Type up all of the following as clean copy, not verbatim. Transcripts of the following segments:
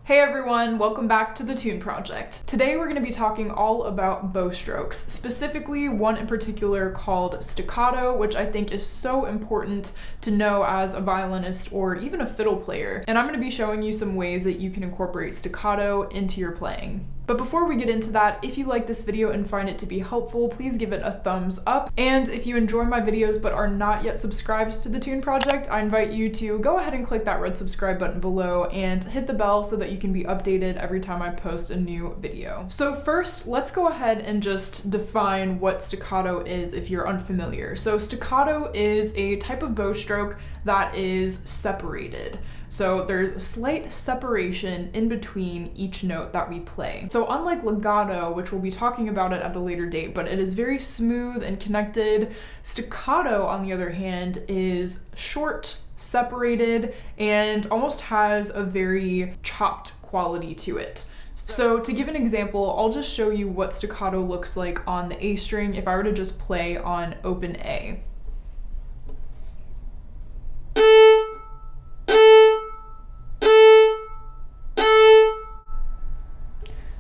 Hey everyone, welcome back to the Tune Project. Today we're going to be talking all about bow strokes, specifically one in particular called staccato, which I think is so important to know as a violinist or even a fiddle player. And I'm going to be showing you some ways that you can incorporate staccato into your playing. But before we get into that, if you like this video and find it to be helpful, please give it a thumbs up. And if you enjoy my videos but are not yet subscribed to the Tune Project, I invite you to go ahead and click that red subscribe button below and hit the bell so that you can be updated every time I post a new video. So first, let's go ahead and just define what staccato is if you're unfamiliar. So staccato is a type of bow stroke that is separated. So there's a slight separation in between each note that we play. So unlike legato, which we'll be talking about it at a later date, but it is very smooth and connected, staccato, on the other hand, is short, separated, and almost has a very chopped quality to it. So to give an example, I'll just show you what staccato looks like on the A string if I were to just play on open A.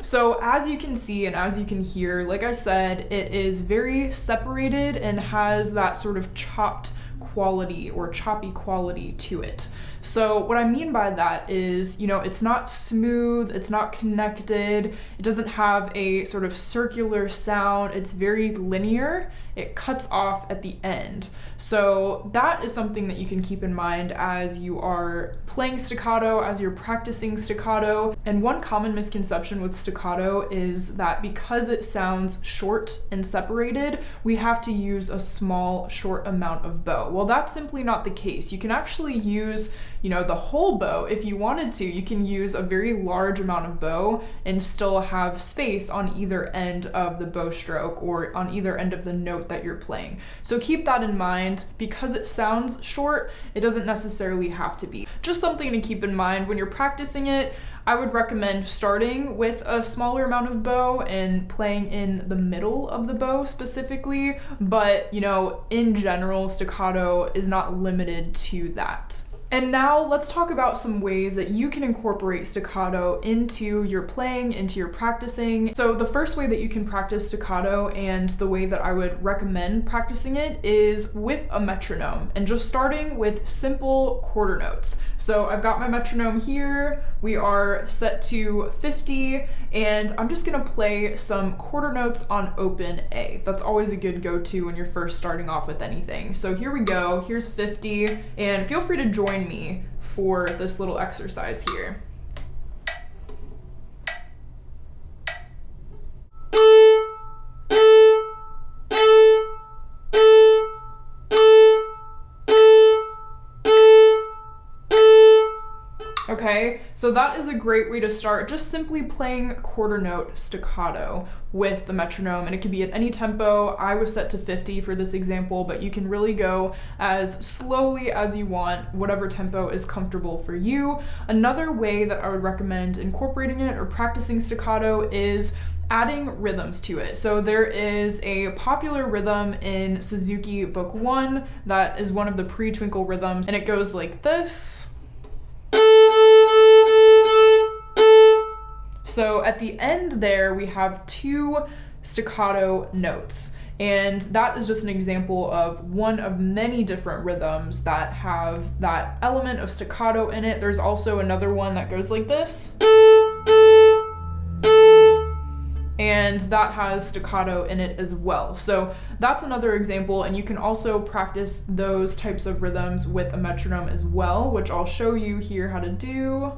So as you can see and as you can hear, like I said, it is very separated and has that sort of chopped quality or choppy quality to it. So what I mean by that is, it's not smooth, it's not connected, it doesn't have a sort of circular sound, it's very linear, it cuts off at the end. So that is something that you can keep in mind as you are playing staccato, as you're practicing staccato. And one common misconception with staccato is that because it sounds short and separated, we have to use a small, short amount of bow. Well, that's simply not the case. You can actually use the whole bow if you wanted to. You can use a very large amount of bow and still have space on either end of the bow stroke or on either end of the note that you're playing. So keep that in mind. Because it sounds short, it doesn't necessarily have to be. Just something to keep in mind when you're practicing it. I would recommend starting with a smaller amount of bow and playing in the middle of the bow specifically, but in general, staccato is not limited to that. And now let's talk about some ways that you can incorporate staccato into your playing, into your practicing. So the first way that you can practice staccato, and the way that I would recommend practicing it, is with a metronome and just starting with simple quarter notes. So I've got my metronome here, we are set to 50, and I'm just gonna play some quarter notes on open A. That's always a good go-to when you're first starting off with anything. So here we go, here's 50, and feel free to join me for this little exercise here. Okay, so that is a great way to start, just simply playing quarter note staccato with the metronome, and it can be at any tempo. I was set to 50 for this example, but you can really go as slowly as you want, whatever tempo is comfortable for you. Another way that I would recommend incorporating it or practicing staccato is adding rhythms to it. So there is a popular rhythm in Suzuki Book 1 that is one of the pre-twinkle rhythms, and it goes like this. So at the end there, we have two staccato notes. And that is just an example of one of many different rhythms that have that element of staccato in it. There's also another one that goes like this. And that has staccato in it as well. So that's another example, and you can also practice those types of rhythms with a metronome as well, which I'll show you here how to do.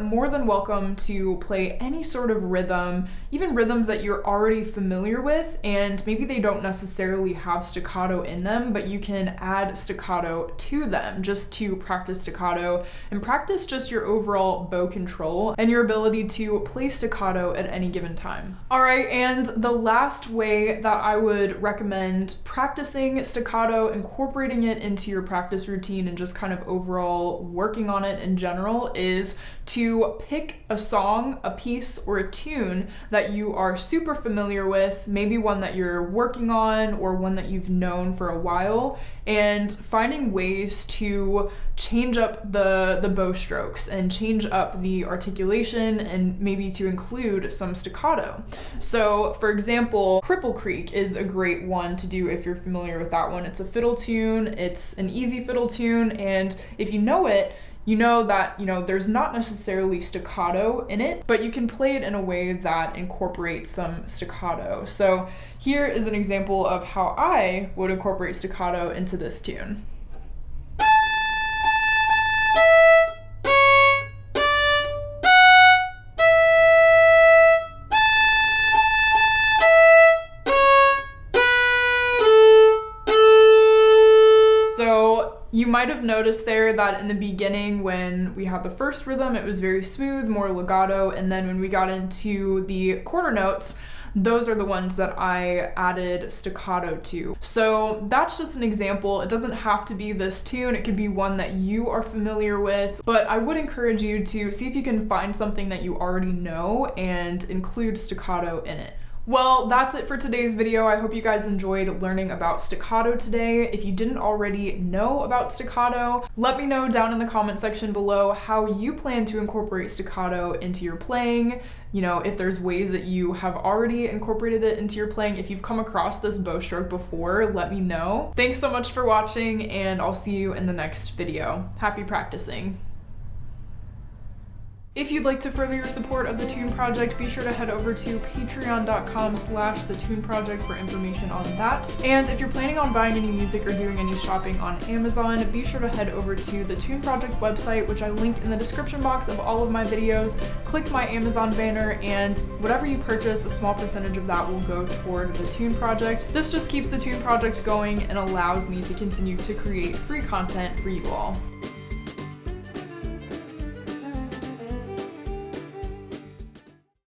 More than welcome to play any sort of rhythm, even rhythms that you're already familiar with, and maybe they don't necessarily have staccato in them, but you can add staccato to them just to practice staccato and practice just your overall bow control and your ability to play staccato at any given time. All right, and the last way that I would recommend practicing staccato, incorporating it into your practice routine and just kind of overall working on it in general, is is to pick a song, a piece, or a tune that you are super familiar with, maybe one that you're working on or one that you've known for a while, and finding ways to change up the bow strokes and change up the articulation and maybe to include some staccato. So for example, Cripple Creek is a great one to do if you're familiar with that one. It's a fiddle tune, it's an easy fiddle tune, and if you know it, you know that, there's not necessarily staccato in it, but you can play it in a way that incorporates some staccato. So here is an example of how I would incorporate staccato into this tune. You might have noticed there that in the beginning when we had the first rhythm, it was very smooth, more legato, and then when we got into the quarter notes, those are the ones that I added staccato to. So that's just an example. It doesn't have to be this tune, it could be one that you are familiar with, but I would encourage you to see if you can find something that you already know and include staccato in it. Well, that's it for today's video. I hope you guys enjoyed learning about staccato today. If you didn't already know about staccato, let me know down in the comment section below how you plan to incorporate staccato into your playing. If there's ways that you have already incorporated it into your playing. If you've come across this bow stroke before, let me know. Thanks so much for watching, and I'll see you in the next video. Happy practicing. If you'd like to further your support of the Tune Project, be sure to head over to patreon.com/thetuneproject for information on that. And if you're planning on buying any music or doing any shopping on Amazon, be sure to head over to the Tune Project website, which I linked in the description box of all of my videos. Click my Amazon banner, and whatever you purchase, a small percentage of that will go toward the Tune Project. This just keeps the Tune Project going and allows me to continue to create free content for you all.